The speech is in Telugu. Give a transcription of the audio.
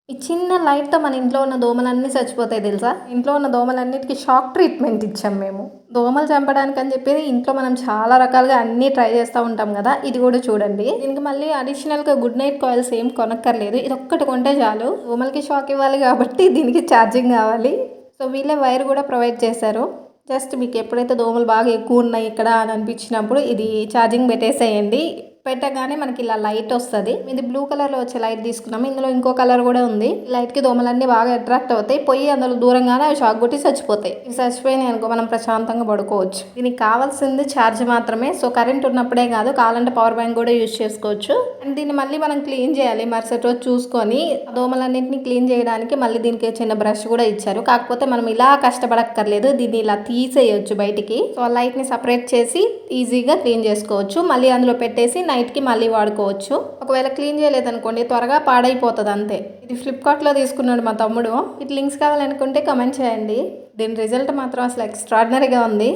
ఈ చిన్న లైట్‌తో మన ఇంట్లో ఉన్న దోమలన్నీ చచ్చిపోతాయి తెలుసా? ఇంట్లో ఉన్న దోమలన్నిటికి షాక్ ట్రీట్మెంట్ ఇచ్చాం మేము. దోమలు చంపడానికని చెప్పి ఇంట్లో మనం చాలా రకాలుగా అన్నీ ట్రై చేస్తా ఉంటాం గదా! ఇది గూడా చూడండి. దీనికి మళ్ళీ అడిషనల్‌గా గుడ్ నైట్ కాయిల్స్ ఏం కొనక్కర్లేదు. ఇదొక్కటి కొంటే చాలు. దోమలకి షాక్ ఇవ్వాలి గాబట్టి దీనికి ఛార్జింగ్ గావాలి. సో, వీళ్ళే వైర్ గూడా ప్రొవైడ్ చేశారు. జస్ట్ మీకు ఎప్పుడైతే దోమలు బాగా ఎక్కువున్నాయి ఇక్కడ అని అనిపించినప్పుడు ఇది ఛార్జింగ్ పెట్టేసేయండి. పెట్టగానే మనకి ఇలా లైట్ వస్తది. ఇది బ్లూ కలర్‌లో వచ్చే లైట్ తీసుకున్నాము. ఇందులో ఇంకో కలర్ గూడా ఉంది. ఈ లైట్‌కి దోమలన్నీ బాగా అట్రాక్ట్ అవుతాయి. పోయి అందులో దూరంగానే అవి షాక్ కొట్టి చచ్చిపోతాయి. ఇవి చచ్చిపోయినాయి అనుకో మనం ప్రశాంతంగా పడుకోవచ్చు. దీనికి కావాల్సింది ఛార్జ్ మాత్రమే. సో, కరెంట్ ఉన్నప్పుడే కాదు కావాలంటే పవర్ బ్యాంక్ కూడా యూజ్ చేసుకోవచ్చు. అండ్ దీన్ని మళ్ళీ మనం క్లీన్ చేయాలి. మరుసటి రోజు చూసుకొని దోమలన్నింటినీ క్లీన్ చేయడానికి మళ్ళీ దీనికి చిన్న బ్రష్ కూడా ఇచ్చారు. కాకపోతే మనం ఇలా కష్టపడక్కర్లేదు. దీన్ని ఇలా తీసేయొచ్చు బయటికి. సో, ఆ లైట్‌ని సపరేట్ చేసి ఈజీగా క్లీన్ చేసుకోవచ్చు. మళ్ళీ అందులో పెట్టేసి నైట్‌కి మళ్ళీ వాడుకోవచ్చు. ఒకవేళ క్లీన్ చేయలేదనుకోండి త్వరగా పాడైపోతది అంతే. ఇది ఫ్లిప్‌కార్ట్‌లో తీసుకున్నాడు మా తమ్ముడు. వీటి లింక్స్ కావాలనుకుంటే కామెంట్ చేయండి. దీని రిజల్ట్ మాత్రం అసలు ఎక్స్ట్రార్డినరీగా ఉంది.